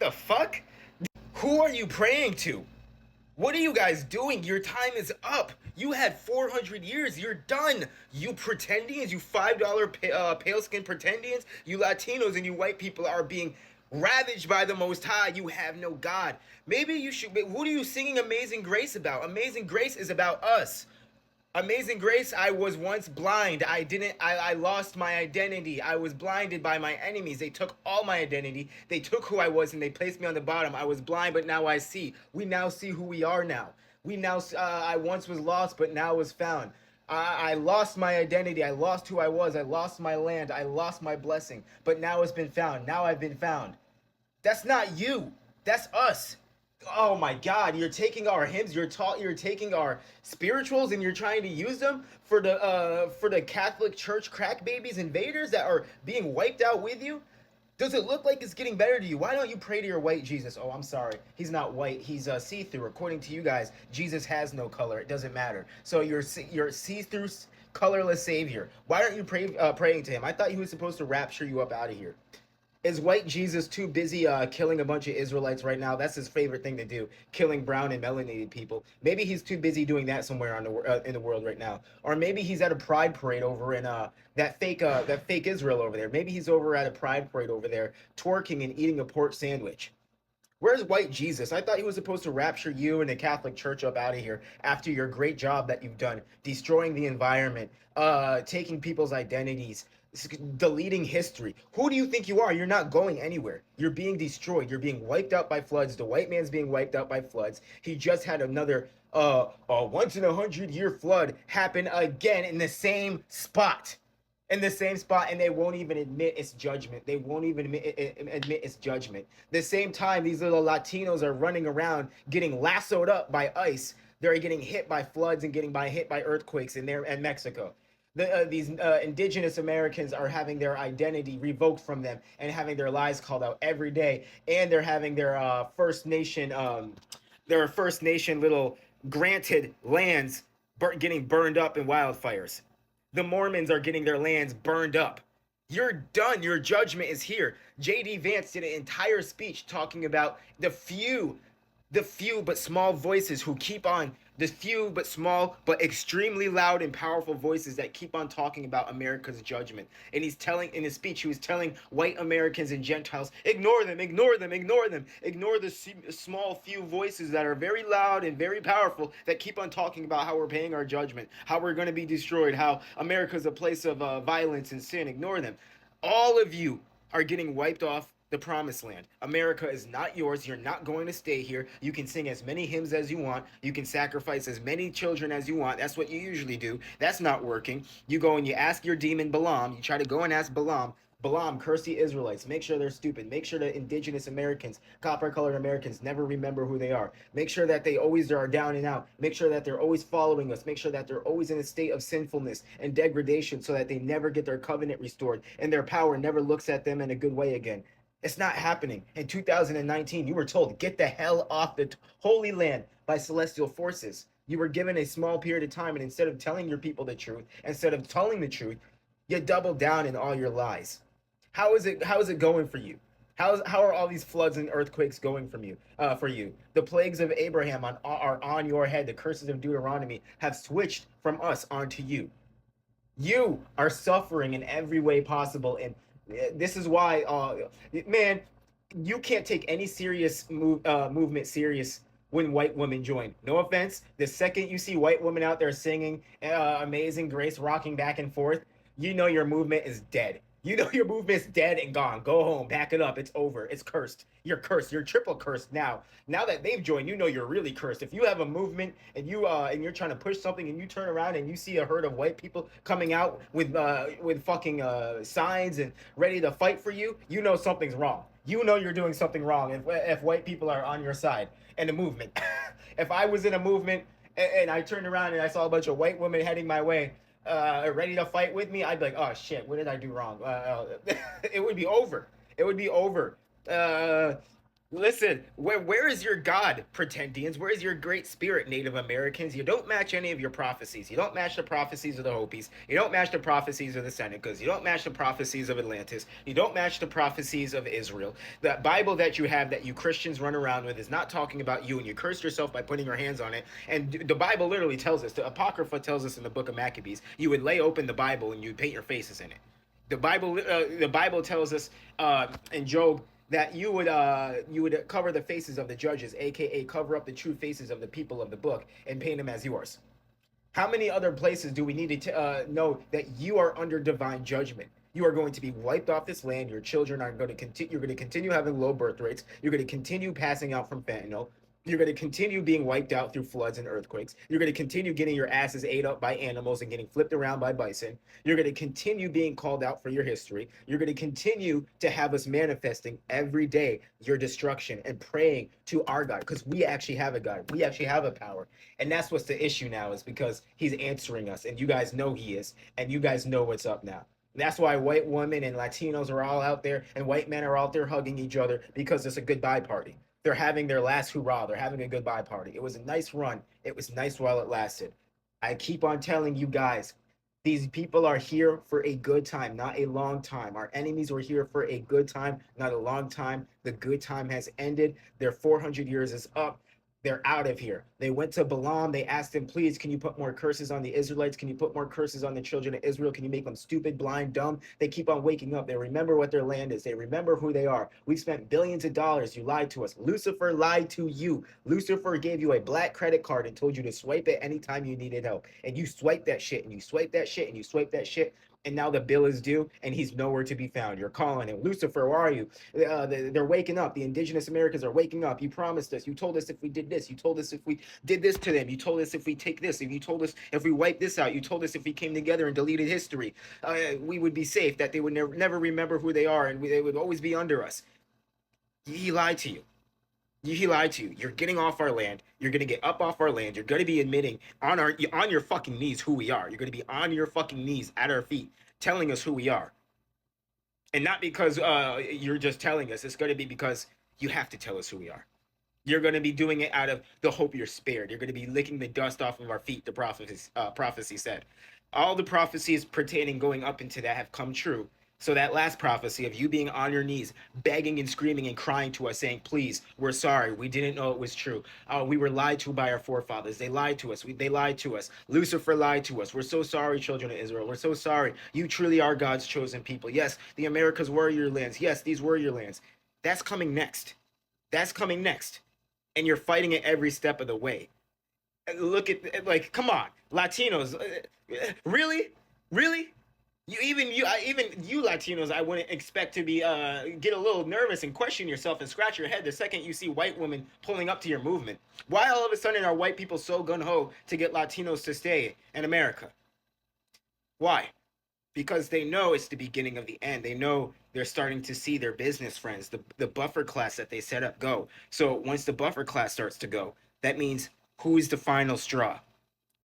the fuck? Who are you praying to? What are you guys doing? Your time is up. You had 400 years. You're done. You pretendians, you $5 pale skin pretendians, you Latinos and you white people are being ravaged by the Most High. You have no God. Maybe you should. What are you singing Amazing Grace about? Amazing Grace is about us. Amazing Grace, I was once blind. I lost my identity. I was blinded by my enemies. They took all my identity. They took who I was and they placed me on the bottom. I was blind, but now I see. We now see who we are now. I once was lost, but now was found. I lost my identity. I lost who I was. I lost my land. I lost my blessing, but now it's been found. Now I've been found. That's not you. That's us. Oh my God! You're taking our hymns. You're taking our spirituals, and you're trying to use them for the Catholic Church crack babies invaders that are being wiped out with you. Does it look like it's getting better to you? Why don't you pray to your white Jesus? Oh, I'm sorry. He's not white. He's see-through. According to you guys, Jesus has no color. It doesn't matter. So you're see-through, colorless savior. Why aren't you praying to him? I thought he was supposed to rapture you up out of here. Is white Jesus too busy killing a bunch of Israelites right now? That's his favorite thing to do, killing brown and melanated people. Maybe he's too busy doing that somewhere in the world right now. Or maybe he's at a pride parade over in that fake Israel over there. Maybe he's over at a pride parade over there, twerking and eating a pork sandwich. Where's white Jesus? I thought he was supposed to rapture you and the Catholic Church up out of here after your great job that you've done, destroying the environment, taking people's identities, deleting history. Who do you think you are? You're not going anywhere. You're being destroyed. You're being wiped out by floods. The white man's being wiped out by floods. He just had another once in 100-year flood happen again in the same spot. In the same spot, and they won't even admit its judgment. They won't even admit its judgment. The same time, these little Latinos are running around getting lassoed up by ice. They're getting hit by floods and getting hit by earthquakes in Mexico. These indigenous Americans are having their identity revoked from them and having their lives called out every day, and they're having their First Nation little granted lands getting burned up in wildfires. The Mormons are getting their lands burned up. You're done. Your judgment is here. J.D. Vance did an entire speech talking about the few but small voices who keep on, the few but small but extremely loud and powerful voices that keep on talking about America's judgment. And in his speech, he was telling white Americans and Gentiles, ignore them, ignore them, ignore them, ignore the small few voices that are very loud and very powerful that keep on talking about how we're paying our judgment, how we're going to be destroyed, how America's a place of violence and sin. Ignore them. All of you are getting wiped off the promised land. America is not yours. You're not going to stay here. You can sing as many hymns as you want. You can sacrifice as many children as you want. That's what you usually do. That's not working. You go and you ask your demon Balaam. You try to go and ask Balaam. Balaam, curse the Israelites. Make sure they're stupid. Make sure that indigenous Americans, copper-colored Americans, never remember who they are. Make sure that they always are down and out. Make sure that they're always following us. Make sure that they're always in a state of sinfulness and degradation so that they never get their covenant restored and their power never looks at them in a good way again. It's not happening. In 2019, you were told, get the hell off the Holy Land by celestial forces. You were given a small period of time, and instead of telling your people the truth, instead of telling the truth, you doubled down in all your lies. How is it going for you? How are all these floods and earthquakes going for you? The plagues of Abraham are on your head. The curses of Deuteronomy have switched from us onto you. You are suffering in every way possible, and this is why, man, you can't take any serious movement serious when white women join. No offense. The second you see white women out there singing Amazing Grace, rocking back and forth, you know your movement is dead. You know your movement's dead and gone. Go home, back it up. It's over. It's cursed. You're cursed. You're triple cursed now. Now that they've joined, you know you're really cursed. If you have a movement and you're trying to push something and you turn around and you see a herd of white people coming out with fucking signs and ready to fight for you, you know something's wrong. You know you're doing something wrong if white people are on your side in a movement. If I was in a movement and I turned around and I saw a bunch of white women heading my way, ready to fight with me, I'd be like, oh shit, what did I do wrong? It would be over. It would be over. Listen, where is your God, pretendians? Where is your great spirit, Native Americans? You don't match any of your prophecies. You don't match the prophecies of the Hopis. You don't match the prophecies of the Senecas. You don't match the prophecies of Atlantis. You don't match the prophecies of Israel. The Bible that you have, that you Christians run around with, is not talking about you, and you cursed yourself by putting your hands on it. And the Bible literally tells us, the Apocrypha tells us in the book of Maccabees, you would lay open the Bible and you would paint your faces in it. The Bible tells us in Job that you would cover the faces of the judges, aka cover up the true faces of the people of the book, and paint them as yours. How many other places do we need to know that you are under divine judgment? You are going to be wiped off this land. Your children are going to continue. You're going to continue having low birth rates. You're going to continue passing out from fentanyl. You're going to continue being wiped out through floods and earthquakes. You're going to continue getting your asses ate up by animals and getting flipped around by bison. You're going to continue being called out for your history. You're going to continue to have us manifesting every day your destruction and praying to our God, because we actually have a God. We actually have a power. And that's what's the issue now, is because he's answering us, and you guys know he is, and you guys know what's up now. That's why white women and Latinos are all out there, and white men are out there hugging each other, because it's a goodbye party. They're having their last hurrah. They're having a goodbye party. It was a nice run. It was nice while it lasted. I keep on telling you guys, these people are here for a good time, not a long time. Our enemies were here for a good time, not a long time. The good time has ended. Their 400 years is up. They're out of here. They went to Balaam. They asked him, please, can you put more curses on the Israelites? Can you put more curses on the children of Israel? Can you make them stupid, blind, dumb? They keep on waking up. They remember what their land is. They remember who they are. We've spent billions of dollars. You lied to us. Lucifer lied to you. Lucifer gave you a black credit card and told you to swipe it anytime you needed help. And you swiped that shit, and you swiped that shit, and you swiped that shit. And now the bill is due, and he's nowhere to be found. You're calling him, Lucifer, where are you? They're waking up. The indigenous Americans are waking up. You promised us. You told us if we did this. You told us if we did this to them. You told us if we take this. If you told us if we wipe this out. You told us if we came together and deleted history, we would be safe. That they would never remember who they are, and they would always be under us. He lied to you. He lied to you. You're getting off our land. You're gonna get up off our land. You're gonna be admitting on your fucking knees who we are. You're gonna be on your fucking knees at our feet, telling us who we are, and not because you're just telling us. It's gonna be because you have to tell us who we are. You're going to be doing it out of the hope you're spared. You're going to be licking the dust off of our feet, the prophecy said. All the prophecies pertaining going up into that have come true. So that last prophecy of you being on your knees, begging and screaming and crying to us, saying, please, we're sorry. We didn't know it was true. We were lied to by our forefathers. They lied to us. They lied to us. Lucifer lied to us. We're so sorry, children of Israel. We're so sorry. You truly are God's chosen people. Yes, the Americas were your lands. Yes, these were your lands. That's coming next. That's coming next. And you're fighting it every step of the way. Look at, like, come on, Latinos, really, really. Even you Latinos, I wouldn't expect to be get a little nervous and question yourself and scratch your head the second you see white women pulling up to your movement. Why all of a sudden are white people so gun ho to get Latinos to stay in America? Why? Because they know it's the beginning of the end. They know they're starting to see their business friends, the buffer class that they set up, go. So once the buffer class starts to go, that means who is the final straw?